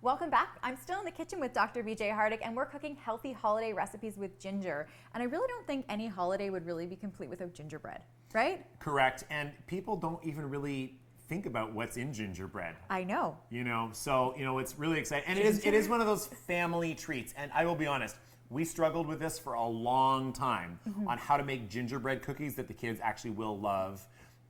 Welcome back. I'm still in the kitchen with Dr. BJ Hardick, and we're cooking healthy holiday recipes with ginger. And I really don't think any holiday would really be complete without gingerbread, right? Correct. And people don't even really think about what's in gingerbread. I know. So it's really exciting. And it is one of those family treats. And I will be honest, we struggled with this for a long time on how to make gingerbread cookies that the kids actually will love.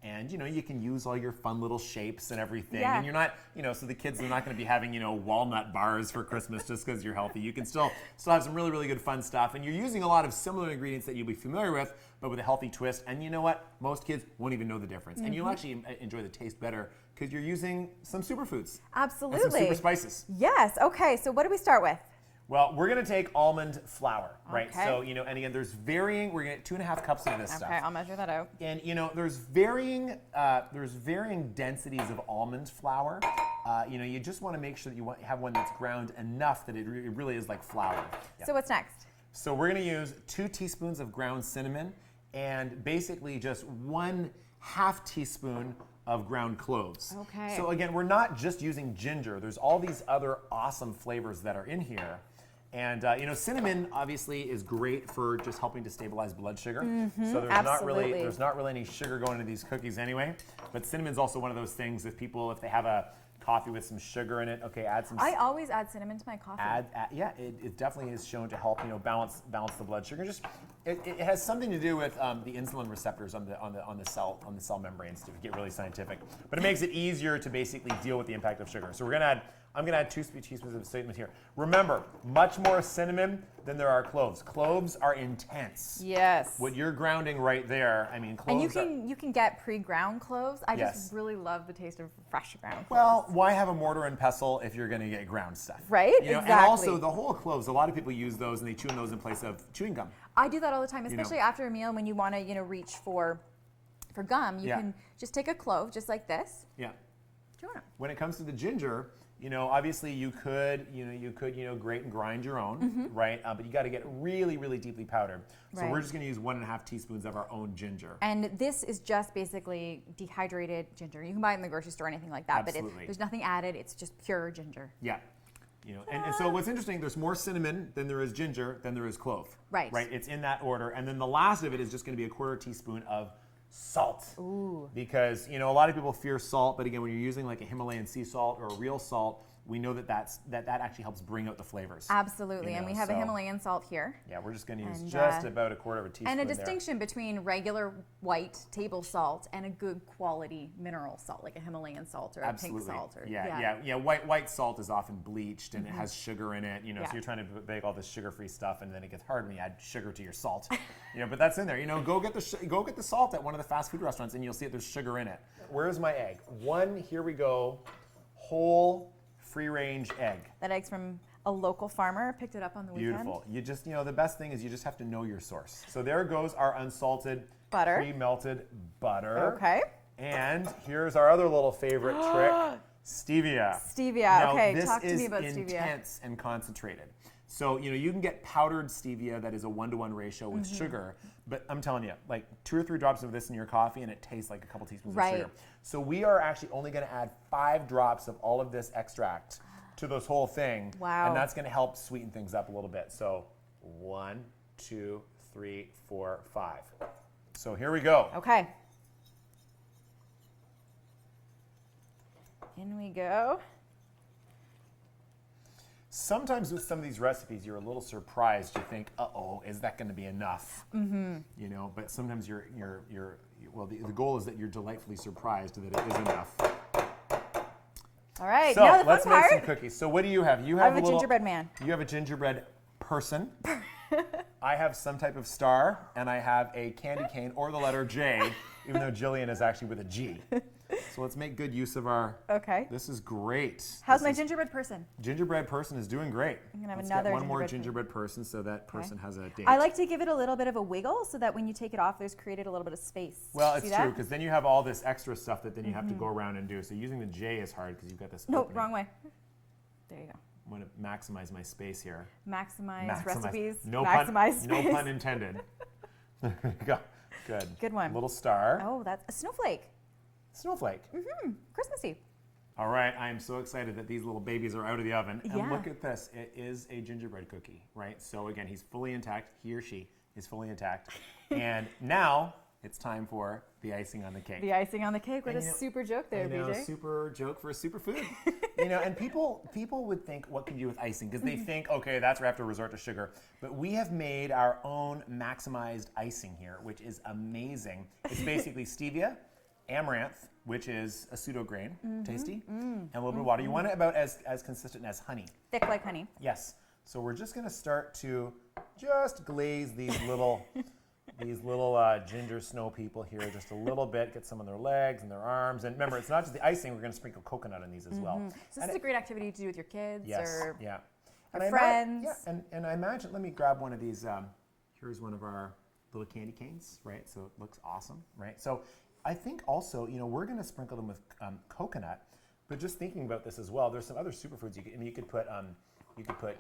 And you can use all your fun little shapes and everything. Yeah. And you're not, so the kids are not going to be having, walnut bars for Christmas just because you're healthy. You can still have some really, really good fun stuff. And you're using a lot of similar ingredients that you'll be familiar with, but with a healthy twist. And you know what? Most kids won't even know the difference. And you'll actually enjoy the taste better because you're using some superfoods. Absolutely. And some super spices. Yes. Okay. So what do we start with? Well, we're going to take almond flour, right? Okay. So, and again, we're going to get 2.5 cups of this stuff. Okay, I'll measure that out. And, there's varying densities of almond flour. You just want to make sure that you have one that's ground enough that it really is like flour. Yeah. So what's next? So we're going to use 2 teaspoons of ground cinnamon and basically just 1/2 teaspoon of ground cloves. Okay. So again, we're not just using ginger. There's all these other awesome flavors that are in here. And cinnamon obviously is great for just helping to stabilize blood sugar. So there's not really any sugar going into these cookies anyway. But cinnamon's also one of those things if they have a coffee with some sugar in it, okay, add some. I always add cinnamon to my coffee. It definitely is shown to help balance the blood sugar. It has something to do with the insulin receptors on the cell membranes to get really scientific. But it makes it easier to basically deal with the impact of sugar. So I'm going to add 2 teaspoons of cinnamon here. Remember, much more cinnamon than there are cloves. Cloves are intense. Yes. What you're grounding right there, cloves. And you can get pre-ground cloves. I just really love the taste of fresh ground cloves. Well, why have a mortar and pestle if you're going to get ground stuff? Right? Exactly. And also the whole cloves. A lot of people use those and they chew on those in place of chewing gum. I do that all the time, especially after a meal when you want to reach for gum. You can just take a clove just like this. Yeah. Chew on it. When it comes to the ginger, obviously you could grate and grind your own, right? But you got to get really, really deeply powdered. So we're just going to use 1.5 teaspoons of our own ginger. And this is just basically dehydrated ginger. You can buy it in the grocery store or anything like that. Absolutely. But there's nothing added. It's just pure ginger. Yeah. And so what's interesting, there's more cinnamon than there is ginger than there is clove. Right. Right. It's in that order. And then the last of it is just going to be 1/4 teaspoon of salt. Ooh. Because, a lot of people fear salt, but again, when you're using like a Himalayan sea salt or a real salt, we know that actually helps bring out the flavors. Absolutely, and we have a Himalayan salt here. Yeah, we're just going to use just about 1/4 teaspoon and a distinction between regular white table salt and a good quality mineral salt, like a Himalayan salt or a pink salt. Or, White salt is often bleached and it has sugar in it. So you're trying to bake all this sugar-free stuff, and then it gets hard when you add sugar to your salt. But that's in there. Go get the salt at one of the fast food restaurants, and you'll see that there's sugar in it. Where's my egg? Here we go. Whole free-range egg. That egg's from a local farmer. Picked it up on the weekend. Beautiful. You just, the best thing is you just have to know your source. So there goes our unsalted, butter. Pre-melted butter. Okay. And here's our other little favorite trick, stevia. Stevia. Now, okay, talk to me about this is stevia. intense and concentrated. So, you can get powdered stevia that is a 1-to-1 ratio with sugar, but I'm telling you, like 2 or 3 drops of this in your coffee and it tastes like a couple teaspoons of sugar. So we are actually only going to add 5 drops of all of this extract to this whole thing. Wow. And that's going to help sweeten things up a little bit. So 1, 2, 3, 4, 5. So here we go. Okay. In we go. Sometimes with some of these recipes, you're a little surprised. You think, "Uh-oh, is that going to be enough?" But sometimes the goal is that you're delightfully surprised that it is enough. All right. So now the let's fun make part. some cookies. So what do you have? I have a gingerbread man. You have a gingerbread person. I have some type of star, and I have a candy cane or the letter J, even though Gillian is actually with a G. So let's make good use of our. Okay. This is great. How's my gingerbread person? Gingerbread person is doing great. I'm gonna have Let's another get one more gingerbread gingerbread person, so that person has a date. I like to give it a little bit of a wiggle so that when you take it off, there's created a little bit of space. Well, See it's that? true, because then you have all this extra stuff that then you have to go around and do. So using the J is hard because you've got this. No, opening. wrong way. There you go. I'm going to maximize my space here. Maximize recipes. No maximize space. No pun intended. There you go. Good. Good one. Little star. Oh, that's a snowflake. Snowflake. Christmassy. All right, I am so excited that these little babies are out of the oven. And Yeah. look at this. It is a gingerbread cookie, right? So again, he's fully intact. He or she is fully intact. And now it's time for the icing on the cake. The icing on the cake. What a And, super joke there, I know, BJ. super joke for a superfood. And people would think, what can you do with icing? Because they think, okay, that's where I have to resort to sugar. But we have made our own maximized icing here, which is amazing. It's basically stevia, amaranth, which is a pseudo grain, tasty, and a little bit of water. You want it about as consistent as honey. Thick like honey. Yes. So we're just going to start to just glaze these little ginger snow people here just a little bit. Get some on their legs and their arms. And remember, it's not just the icing. We're going to sprinkle coconut on these as well. So this is a great activity to do with your kids or friends. friends. And I imagine, let me grab one of these. Here's one of our little candy canes, right? So it looks awesome, right? So I think also, we're going to sprinkle them with coconut. But just thinking about this as well, there's some other superfoods you could put. You could put,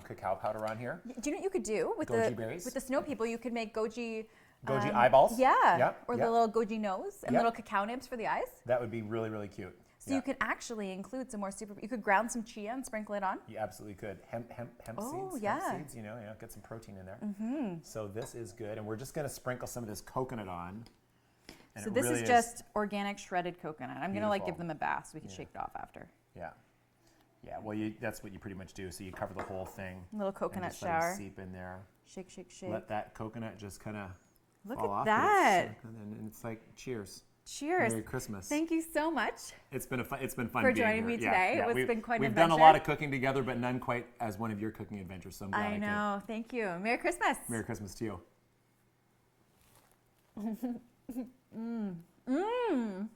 cacao powder on here. Do you know what you could do with Goji berries. with the snow people? You could make goji eyeballs. Yeah. Yep, Or yep. the little goji nose and Yep. little cacao nibs for the eyes. That would be really, really cute. So you could actually include some more You could ground some chia and sprinkle it on. You absolutely could. Hemp Oh, seeds. yeah. Hemp seeds, get some protein in there. So this is good. And we're just going to sprinkle some of this coconut on. And So it this really is just organic shredded coconut. I'm going to Beautiful. give them a bath so we can shake it off after. Yeah. Yeah, well, that's what you pretty much do. So you cover the whole thing. A little coconut and just let it shower. seep in there. Shake, shake, shake. Let that coconut just kind of Look fall at off. that. And it's like, cheers. Cheers. Merry Christmas. Thank you so much. It's been fun For being joining here. me today. It's been quite an We've done a adventure. lot of cooking together, but none quite as one of your cooking adventures. So I'm glad I could. know. Thank you. Merry Christmas. Merry Christmas to you. Mmm.